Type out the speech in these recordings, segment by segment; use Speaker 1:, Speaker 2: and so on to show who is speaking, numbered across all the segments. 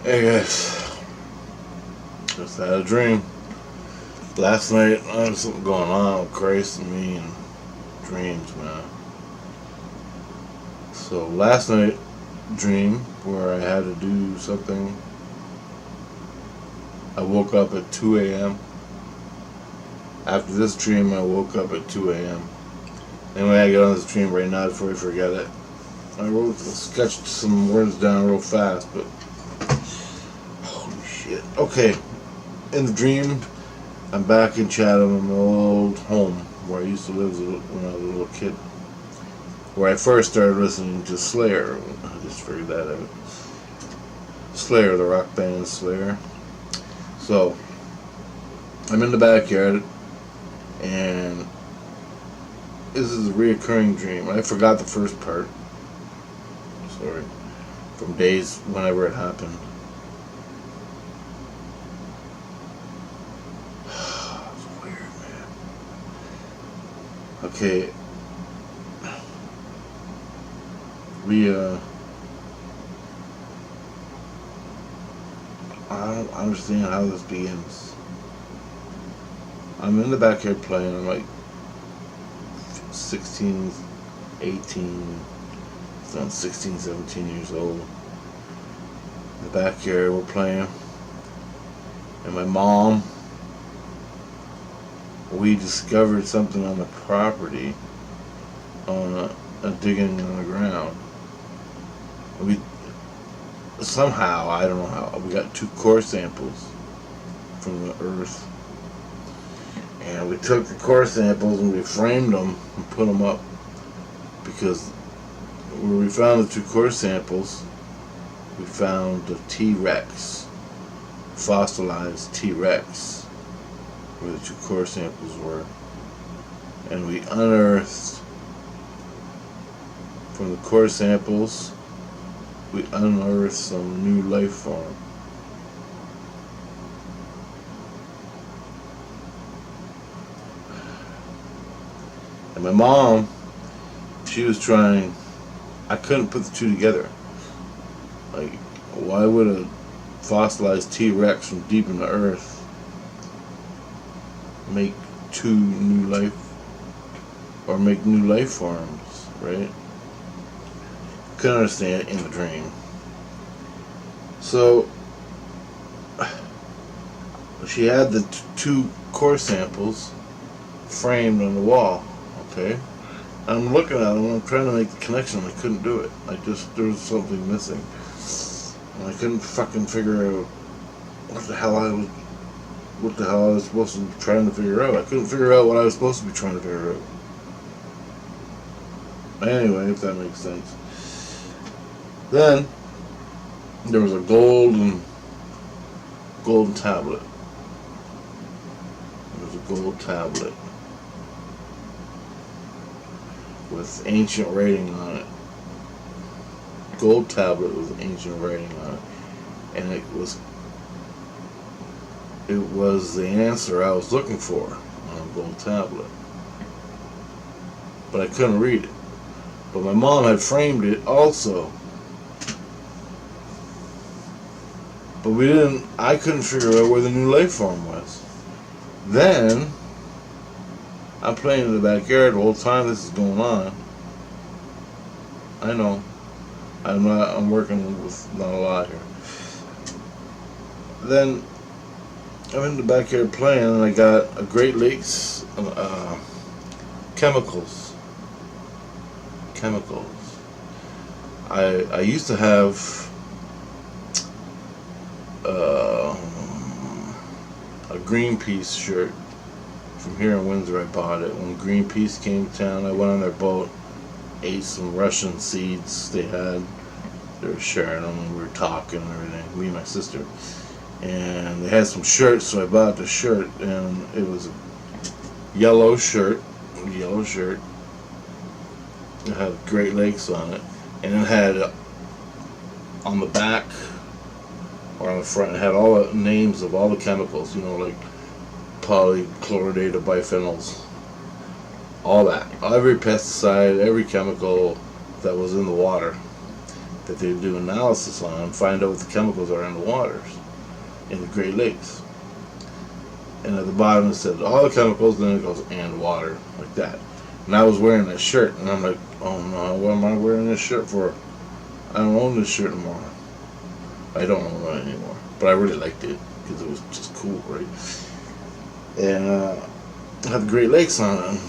Speaker 1: Hey guys, just had a dream. Last night, I had something going on with Christ and me and dreams, man. So last night, dream where I had to do something. I woke up at 2 a.m. After this dream, I woke up at 2 a.m. Anyway, I get on this dream right now before I forget it. I sketched some words down real fast, but holy shit. Okay, in the dream, I'm back in Chatham, in my old home where I used to live when I was a little kid. Where I first started listening to Slayer. I just figured that out. Slayer, the rock band Slayer. So, I'm in the backyard, and this is a reoccurring dream. I forgot the first part. Sorry. From days whenever it happened. It's weird, man. Okay. I don't understand how this begins. I'm in the backyard playing. I'm like 16, 18, 16, 17 years old. In the backyard, we're playing. And my mom, we discovered something on the property, on a digging on the ground. We somehow, I don't know how, we got 2 core samples from the earth. And we took the core samples and we framed them and put them up, because where we found the 2 core samples, we found the T-Rex, fossilized T-Rex, where the 2 core samples were. And we unearthed, from the core samples, we unearthed some new life form. And my mom, she was trying, I couldn't put the 2 together. Like, why would a fossilized T-Rex from deep in the earth make 2 new life, or make new life forms, right? Couldn't understand it in the dream. So, she had the 2 core samples framed on the wall, okay? I'm looking at them, I'm trying to make the connection, I couldn't do it. There was something missing. And I couldn't fucking figure out what the hell I was supposed to be trying to figure out. I couldn't figure out what I was supposed to be trying to figure out. Anyway, if that makes sense. Then, there was a golden tablet. There was a gold tablet with ancient writing on it. Gold tablet with ancient writing on it. And it was the answer I was looking for on a gold tablet. But I couldn't read it. But my mom had framed it also. But I couldn't figure out where the new life form was. Then, I'm playing in the backyard the whole time this is going on. I know. I'm working with not a lot here. Then, I'm in the backyard playing, and I got a Great Lakes chemicals. I used to have a Greenpeace shirt from here in Windsor. I bought it when Greenpeace came to town. I went on their boat, ate some Russian seeds they had. They were sharing them, and we were talking and everything, me and my sister. And they had some shirts, so I bought the shirt, and it was a yellow shirt. It had Great Lakes on it, and it had on the back or on the front, it had all the names of all the chemicals, like polychlorinated biphenyls, all that, every pesticide, every chemical that was in the water. that they do analysis on and find out what the chemicals are in the waters in the Great Lakes. And at the bottom it said all the chemicals, then it goes and water, like that. And I was wearing that shirt, and I'm like, oh no, what am I wearing this shirt for? I don't own this shirt anymore. I don't own it anymore, but I really liked it because it was just cool, right? And it had the Great Lakes on it.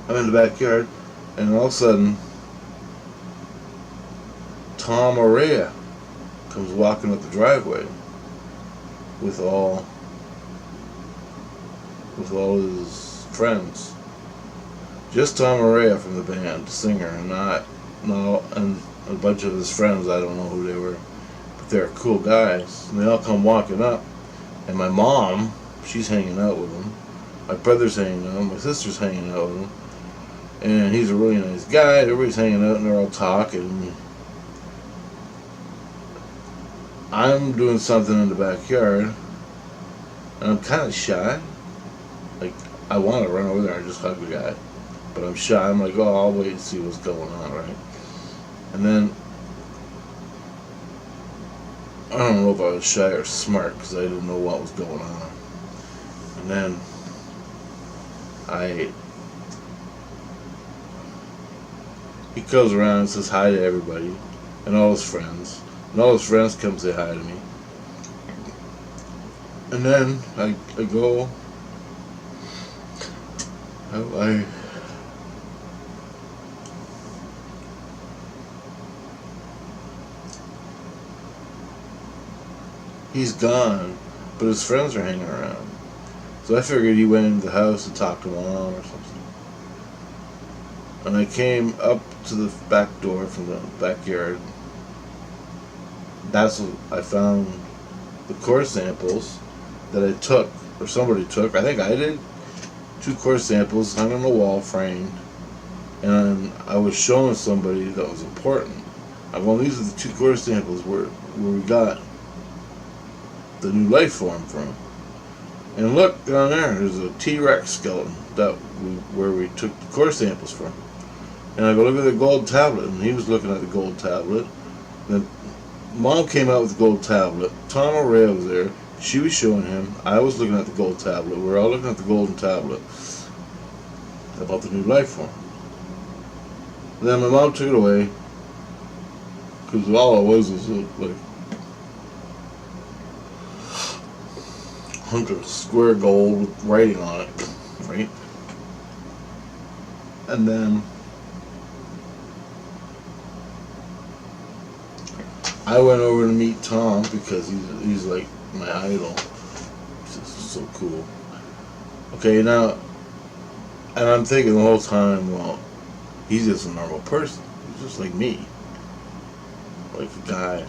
Speaker 1: I'm in the backyard, and all of a sudden, Tom Araya comes walking up the driveway with all his friends. Just Tom Araya from the band, the singer, and and a bunch of his friends. I don't know who they were, but they're cool guys. And they all come walking up, and my mom, she's hanging out with them. My brother's hanging out. My sister's hanging out with him. And he's a really nice guy. Everybody's hanging out and they're all talking. I'm doing something in the backyard, and I'm kind of shy. Like, I want to run over there and just hug the guy, but I'm shy. I'm like, oh, I'll wait and see what's going on, right? And then, I don't know if I was shy or smart because I didn't know what was going on. And then, he comes around and says hi to everybody and all his friends. And all his friends come say hi to me. And then I go, he's gone, but his friends are hanging around. So I figured he went into the house to talk to Mom or something. And I came up to the back door from the backyard. That's when I found the core samples that I took, or somebody took. I think I did. 2 core samples hung on the wall, framed. And I was showing somebody that was important. I'm going, these are the 2 core samples where we got the new life form from. And look down there's a T-Rex skeleton where we took the core samples from. And I go, look at the gold tablet, and he was looking at the gold tablet. Then Mom came out with the gold tablet. Tom Araya was there. She was showing him. I was looking at the gold tablet. We were all looking at the golden tablet about the new life form. Then my mom took it away because all it was like a hunk of square gold with writing on it, right? And then I went over to meet Tom because he's like my idol. This is so cool. Okay, now, and I'm thinking the whole time, well, he's just a normal person. He's just like me. Like a guy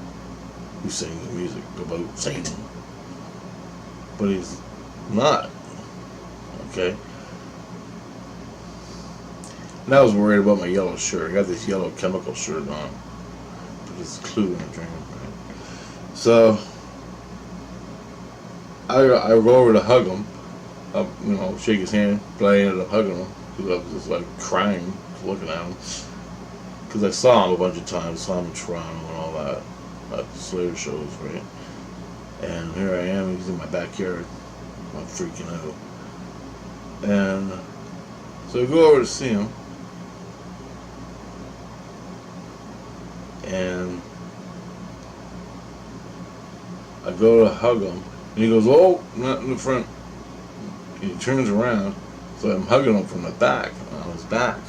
Speaker 1: who sings music about singing. But he's not. Okay? And I was worried about my yellow shirt. I got this yellow chemical shirt on. It's a clue in a dream, right? So I go over to hug him, shake his hand, but I ended up hugging him because I was just like crying, looking at him, because I saw him a bunch of times, saw him in Toronto and all that at the Slayer shows, right? And here I am, he's in my backyard, I'm freaking out, and so I go over to see him. And I go to hug him, and he goes, oh, not in the front. And he turns around, so I'm hugging him from the back, on his back.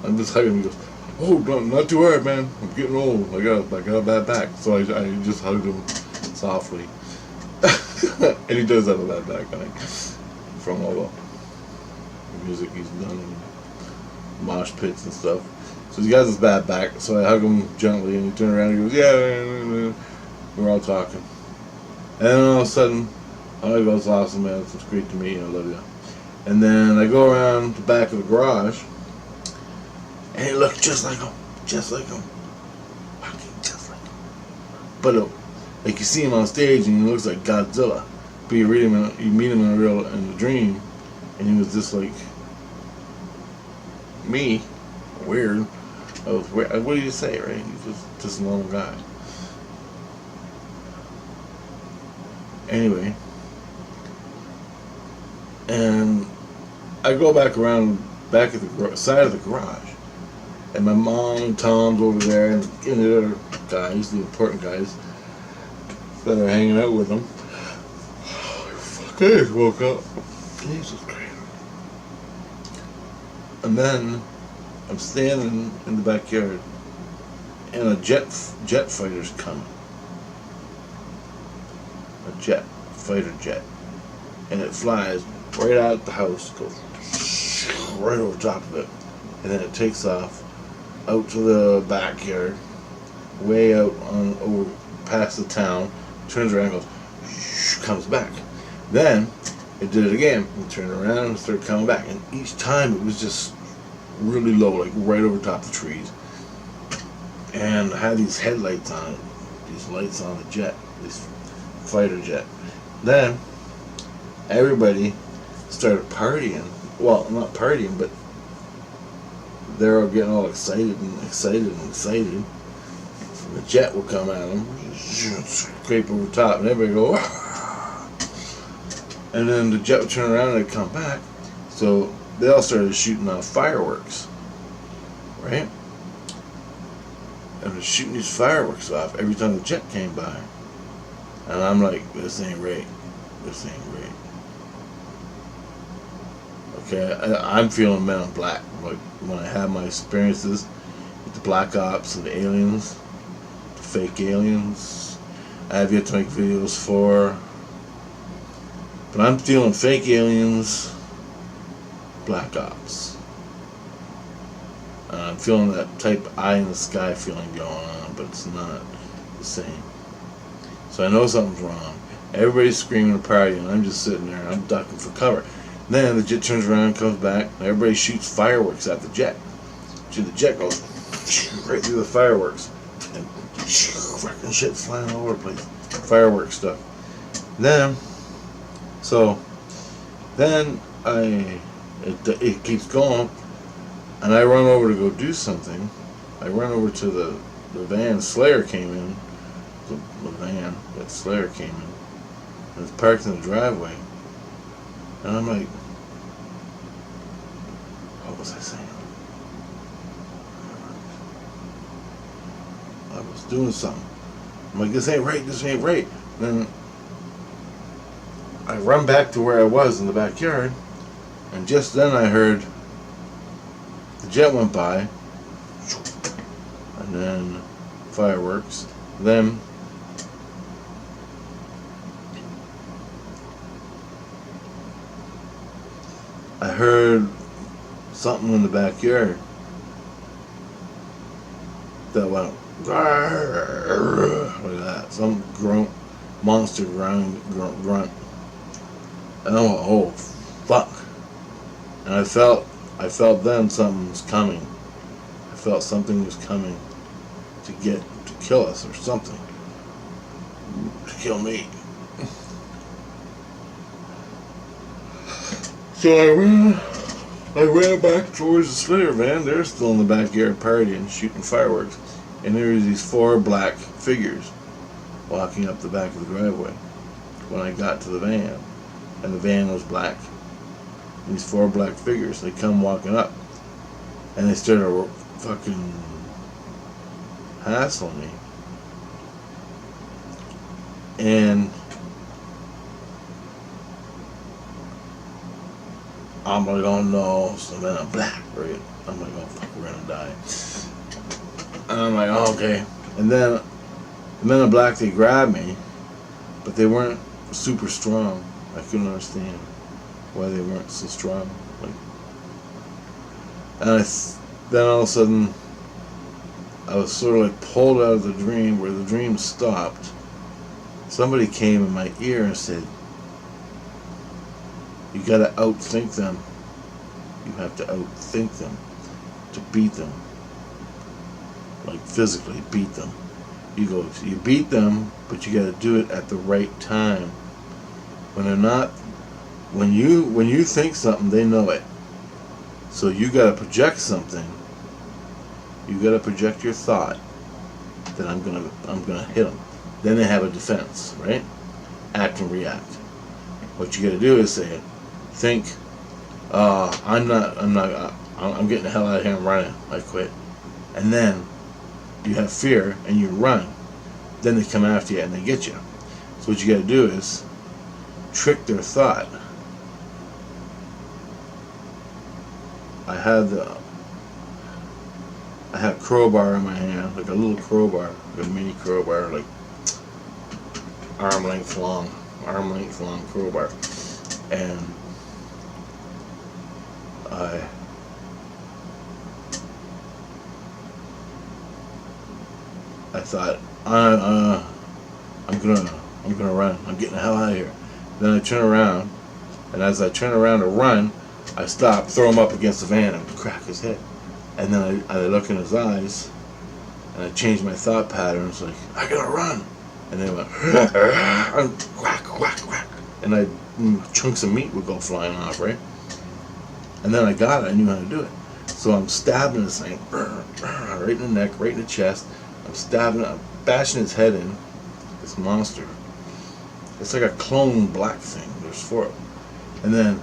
Speaker 1: I'm just hugging him. He goes, oh, not too hard, man. I'm getting old. I got a bad back. So I just hugged him softly. And he does have a bad back, I think, from all the music he's done in mosh pits and stuff. So he has his bad back, so I hug him gently, and he turns around and he goes, yeah, we're all talking. And then all of a sudden, I go, it's awesome, man, it's great to meet you, I love you. And then I go around the back of the garage, and he looks just like him, fucking just like him. But like you see him on stage, and he looks like Godzilla. But you meet him in the dream, and he was just like me, weird. I was weird. What do you say, right? He's just a normal guy. Anyway, and I go back around back at the side of the garage, and my mom and Tom's over there, and the other guys, the important guys that are hanging out with them. I just woke up. Jesus Christ. And then I'm standing in the backyard, and a jet fighter's coming. A fighter jet, and it flies right out the house, goes right over top of it, and then it takes off out to the backyard, way out on over past the town, turns around, goes, comes back. Then it did it again, and turned around and started coming back, and each time it was just really low, like right over top of the trees, and I had these headlights on it, these lights on the jet, this fighter jet. Then everybody started partying. Well, not partying, but they're all getting all excited. The jet will come at them, scrape over top, and everybody go, ah! And then the jet would turn around and they'd come back. So they all started shooting off fireworks, right? And they're shooting these fireworks off every time the jet came by. And I'm like, this ain't right. This ain't right. Okay, I'm feeling Men in Black. Like when I have my experiences with the Black Ops and the aliens, the fake aliens, I have yet to make videos for. But I'm feeling fake aliens, Black Ops. And I'm feeling that type of eye in the sky feeling going on, but it's not the same. So I know something's wrong. Everybody's screaming and partying. I'm just sitting there and I'm ducking for cover. Then the jet turns around and comes back, and everybody shoots fireworks at the jet. So the jet goes right through the fireworks, and fucking shit's flying all over the place. Fireworks stuff. Then it keeps going, and I run over to go do something. I run over to the van. Slayer came in. The van that Slayer came in, and it's parked in the driveway, and I'm like, what was I saying? I was doing something. I'm like, this ain't right. Then I run back to where I was in the backyard, and just then I heard the jet went by, and then fireworks, then I heard something in the backyard that went like that. Some monster grunt. And I went, oh fuck. And I felt then something was coming. I felt something was coming to kill us or something. To kill me. So I ran back towards the Slayer van. They're still in the backyard partying, shooting fireworks. And there was these 4 black figures walking up the back of the driveway when I got to the van. And the van was black. And these 4 black figures, they come walking up. And they started fucking hassling me. And I'm like, oh no, so then I'm black, right? I'm like, oh fuck, we're gonna die. And I'm like, oh, okay. And then the Men in Black, they grabbed me, but they weren't super strong. I couldn't understand why they weren't so strong. Like, and then all of a sudden, I was sort of like pulled out of the dream where the dream stopped. Somebody came in my ear and said, you gotta outthink them. You have to outthink them to beat them. Like physically beat them. You beat them, but you gotta do it at the right time. When they're not when you think something, they know it. So you gotta project something. You gotta project your thought that I'm gonna hit them. Then they have a defense, right? Act and react. What you gotta do is say, think, I'm getting the hell out of here. I'm running. I quit. And then you have fear and you run. Then they come after you and they get you. So what you gotta do is trick their thought. I had a crowbar in my hand, like a little crowbar, like a mini crowbar, like arm length long crowbar, and I thought I'm gonna run. I'm getting the hell out of here. Then I turn around, and as I turn around to run, I stop, throw him up against the van, and crack his head. And then I look in his eyes, and I change my thought patterns, like, I gotta run. And then I went, and whack, whack, whack. And chunks of meat would go flying off, right? And then I got it, I knew how to do it. So I'm stabbing this thing, right in the neck, right in the chest. I'm stabbing, I'm bashing his head in, this monster. It's like a clone black thing, there's 4 of them. And then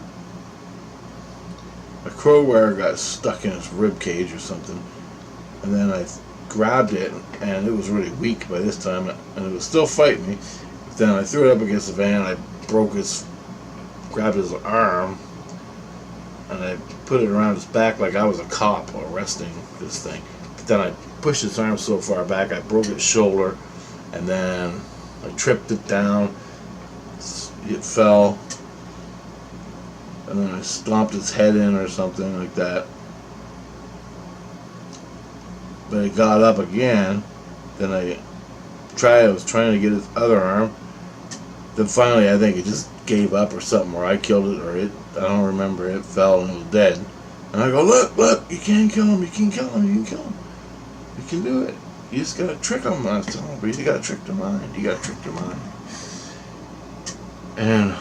Speaker 1: a crowbar got stuck in his rib cage or something, and then I grabbed it, and it was really weak by this time, and it was still fighting me. But then I threw it up against the van, I grabbed his arm, and I put it around his back like I was a cop arresting this thing. But then I pushed his arm so far back, I broke its shoulder, and then I tripped it down, it fell, and then I stomped its head in or something like that. But it got up again. Then I was trying to get its other arm. Then finally I think it just gave up or something, or I killed it, or I don't remember, it fell and it was dead. And I go, look, you can't kill him, you can kill him, you can kill him. You can do it. You just gotta trick them. I was telling them, but you gotta trick their mind. You gotta trick their mind. And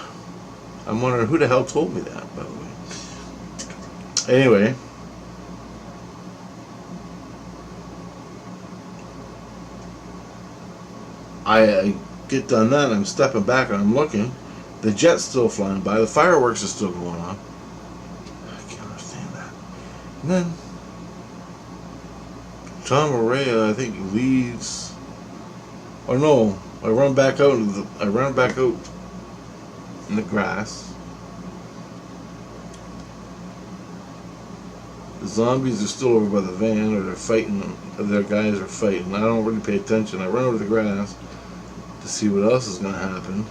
Speaker 1: I'm wondering who the hell told me that, by the way. Anyway, I get done that, and I'm stepping back, and I'm looking. The jet's still flying by. The fireworks are still going on. I can't understand that. And then Tom Araya, I think, leaves. Or no, I run back out in the grass. The zombies are still over by the van, or they're fighting. Their guys are fighting. I don't really pay attention. I run over the grass to see what else is going to happen.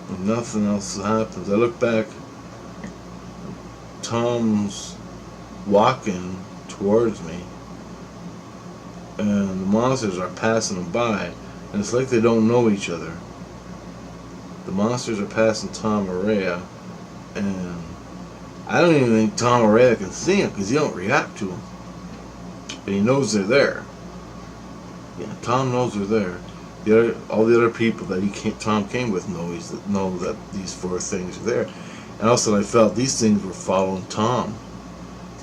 Speaker 1: And nothing else happens. I look back. Tom's walking towards me, and the monsters are passing them by, and it's like they don't know each other. The monsters are passing Tom Araya, and I don't even think Tom Araya can see him because he don't react to them. But he knows they're there. Yeah, Tom knows they're there. All the other people that Tom came with know that these 4 things are there. And also I felt these things were following Tom.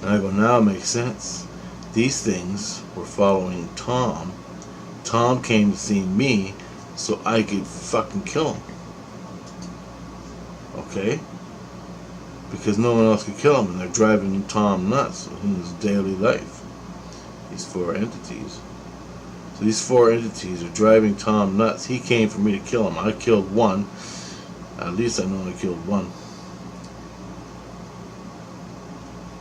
Speaker 1: And I go, now it makes sense. These things were following Tom. Tom came to see me so I could fucking kill him. Okay? Because no one else could kill him, and they're driving Tom nuts in his daily life. These 4 entities. So these 4 entities are driving Tom nuts. He came for me to kill him. I killed 1. At least I know I killed 1.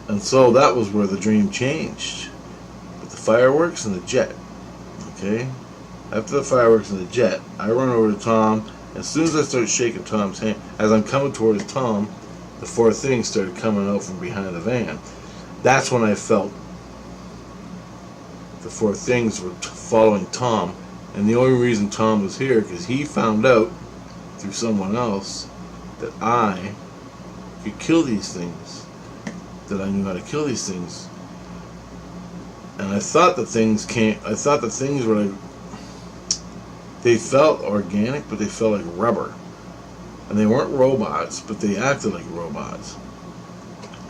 Speaker 1: And so that was where the dream changed. With the fireworks and the jet. Okay? After the fireworks and the jet, I run over to Tom. As soon as I start shaking Tom's hand, as I'm coming towards Tom, the 4 things started coming out from behind the van. That's when I felt the 4 things were following Tom. And the only reason Tom was here, because he found out through someone else that I could kill these things. That I knew how to kill these things. And I thought the things were like, They felt organic, but they felt like rubber. And they weren't robots, but they acted like robots.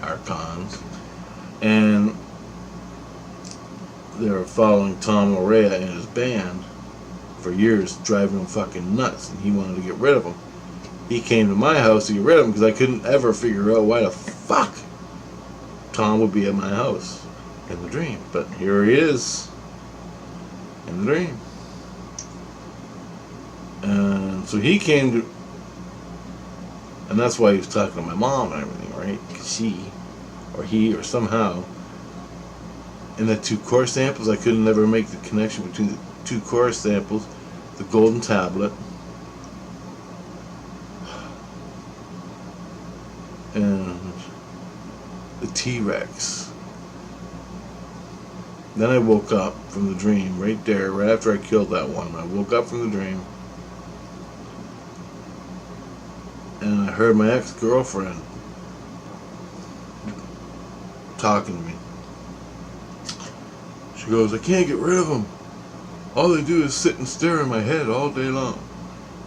Speaker 1: Archons. And they were following Tom Orea and his band for years, driving him fucking nuts, and he wanted to get rid of them. He came to my house to get rid of him because I couldn't ever figure out why the fuck Tom would be at my house in the dream. But here he is in the dream. And so he came to, and that's why he was talking to my mom and everything, right? Because he or somehow, in the 2 core samples, I couldn't never make the connection between the 2 core samples, the golden tablet, and the T-Rex. Then I woke up from the dream right there, right after I killed that one. I woke up from the dream, and I heard my ex-girlfriend talking to me. She goes, "I can't get rid of them. All they do is sit and stare in my head all day long."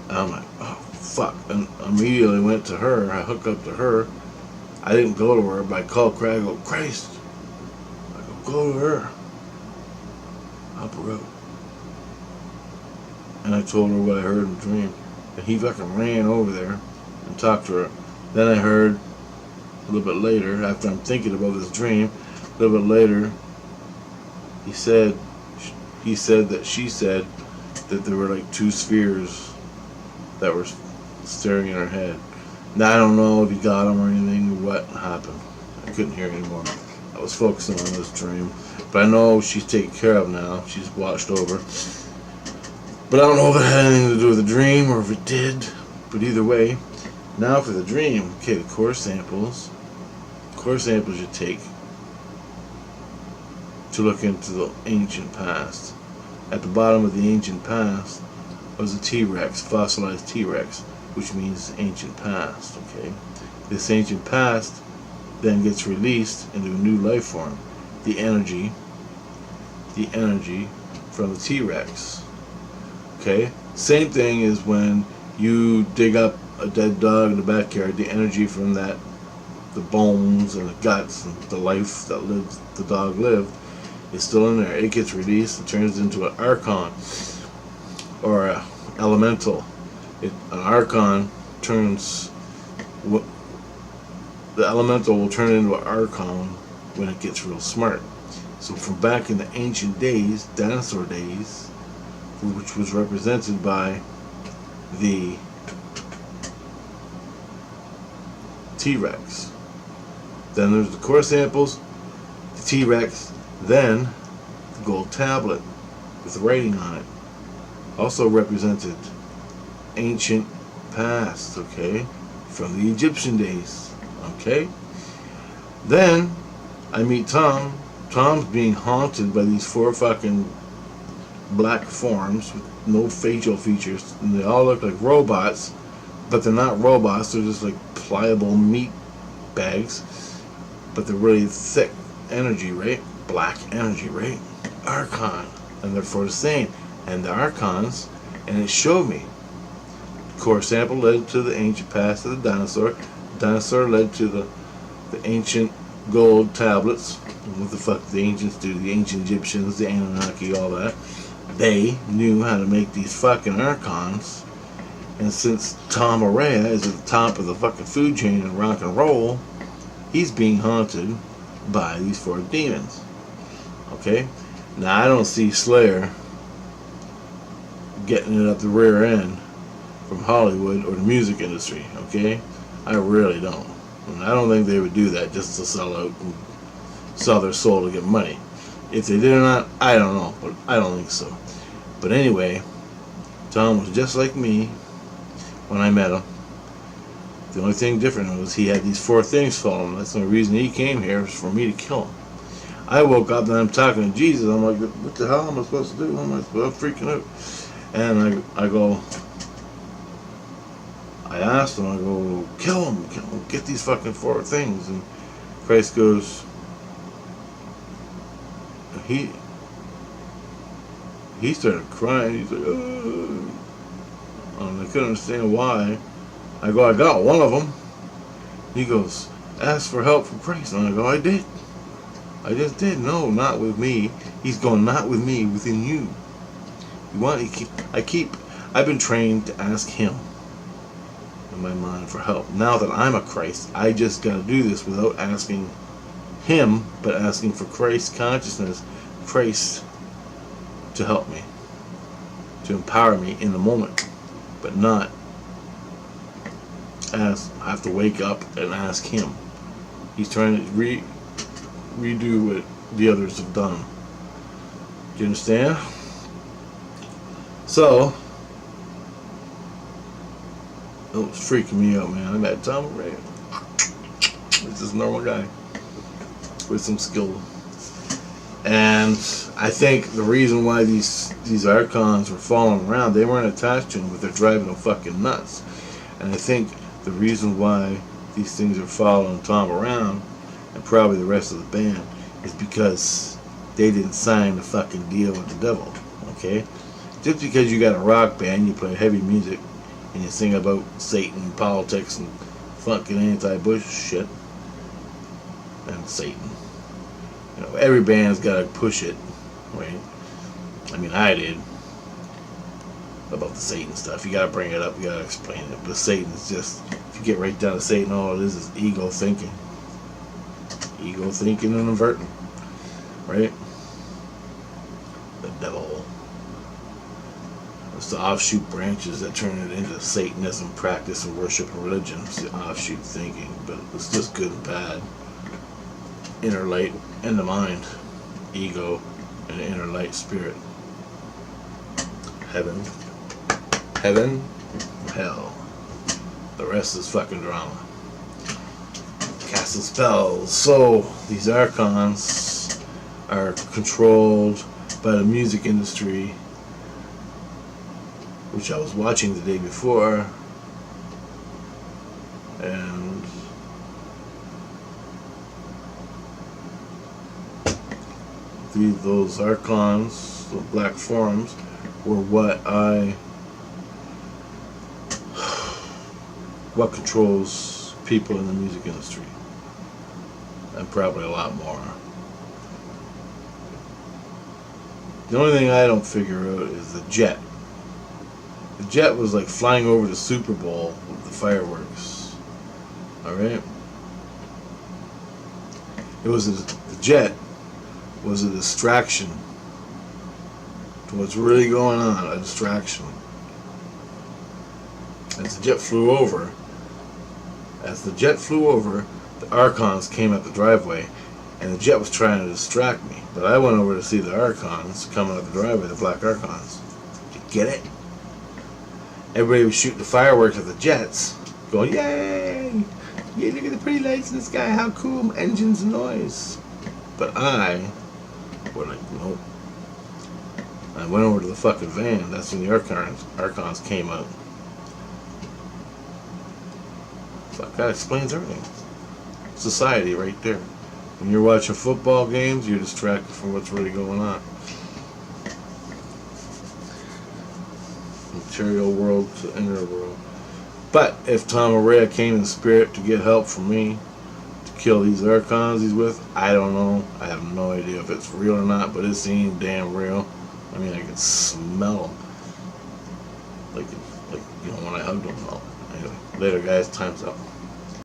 Speaker 1: And I'm like, oh, fuck. And immediately went to her. I hooked up to her. I didn't go to her, but I called Craig. I go, "Christ." I go to her. Up the road. And I told her what I heard in the dream. And he fucking ran over there and talked to her. Then I heard a little bit later, after I'm thinking about this dream, a little bit later, he said that she said that there were like 2 spheres that were staring in her head. Now I don't know if he got them or anything, or what happened. I couldn't hear anymore. I was focusing on this dream. But I know she's taken care of now. She's watched over. But I don't know if it had anything to do with the dream or if it did. But either way, now for the dream. Okay, the core samples. Core samples you take to look into the ancient past. At the bottom of the ancient past was a T-Rex, fossilized T-Rex, which means ancient past, okay? This ancient past then gets released into a new life form. The energy from the T-Rex, okay? Same thing as when you dig up a dead dog in the backyard, the energy from that, the bones and the guts and the life that the dog lived, is still in there. It gets released and turns into an archon or an elemental. An archon turns, the elemental will turn into an archon when it gets real smart. So from back in the ancient days, dinosaur days, which was represented by the T-Rex. Then there's the core samples, the T-Rex, then the gold tablet with writing on it. Also represented ancient past, okay? From the Egyptian days, okay? Then I meet Tom. Tom's being haunted by these 4 fucking black forms with no facial features, and they all look like robots, but they're not robots. They're just like pliable meat bags, but they're really thick energy, right? Black energy, right? Archon, and therefore the same. And the archons, and it showed me. Core sample led to the ancient past of the dinosaur. Dinosaur led to the ancient gold tablets. What the fuck the ancients do? The ancient Egyptians, the Anunnaki, all that. They knew how to make these fucking archons. And since Tom Orea is at the top of the fucking food chain in rock and roll, he's being haunted by these 4 demons. Okay? Now I don't see Slayer getting it up the rear end from Hollywood or the music industry, okay? I really don't. And I don't think they would do that just to sell out and sell their soul to get money. If they did or not, I don't know, but I don't think so. But anyway, Tom was just like me when I met him. The only thing different was he had these 4 things following him. That's the only reason he came here, was for me to kill him. I woke up and I'm talking to Jesus. I'm like, what the hell am I supposed to do? I'm freaking out. And I asked him, I go, kill him, get these fucking 4 things. And Christ goes, he started crying. He's like, oh. I couldn't understand why. I go, I got one of them. He goes, ask for help from Christ. And I go, I did. I just did. No, not with me. He's going, not with me, within you. I've been trained to ask him in my mind for help. Now that I'm a Christ, I just got to do this without asking him, but asking for Christ's consciousness, Christ to help me, to empower me in the moment, but not ask. I have to wake up and ask him. He's trying to redo what the others have done. Do you understand? So, it was freaking me out, man. I met Tom Ray. He's just a normal guy with some skill. And I think the reason why these archons were following around, they weren't attached to him, but they're driving him fucking nuts. And I think the reason why these things are following Tom around, and probably the rest of the band, is because they didn't sign the fucking deal with the devil. Okay? Just because you got a rock band, you play heavy music, and you sing about Satan and politics and fucking anti-Bush shit, and Satan. You know, every band's got to push it, right? I mean, I did. About the Satan stuff. You got to bring it up, you got to explain it. But Satan is just, if you get right down to Satan, all it is ego thinking. Ego thinking and inverting, right? The devil. It's the offshoot branches that turn it into Satanism, practice, and worship and religion. It's the offshoot thinking, but it's just good and bad. Inner light and the mind, ego and the inner light spirit. Heaven, hell. The rest is fucking drama. Casting spells. So these archons are controlled by the music industry, which I was watching the day before, and those archons, the black forms, were what controls people in the music industry, and probably a lot more. The only thing I don't figure out is the jet. The jet was like flying over the Super Bowl with the fireworks. Alright? The jet was a distraction to what's really going on, a distraction. As the jet flew over, the archons came up the driveway, and the jet was trying to distract me. But I went over to see the archons coming up the driveway, the black archons. Did you get it? Everybody was shooting the fireworks at the jets, going, yay! Yeah, look at the pretty lights in the sky, how cool, engines and noise. But I was like, nope. I went over to the fucking van. That's when the archons came out. So that explains everything. Society right there. When you're watching football games, you're distracted from what's really going on. Material world to inner world. But if Tom Araya came in spirit to get help from me to kill these archons he's with, I don't know. I have no idea if it's real or not, but it seems damn real. I mean, I can smell them. Like when I hugged them. Well, anyway, later guys, time's up.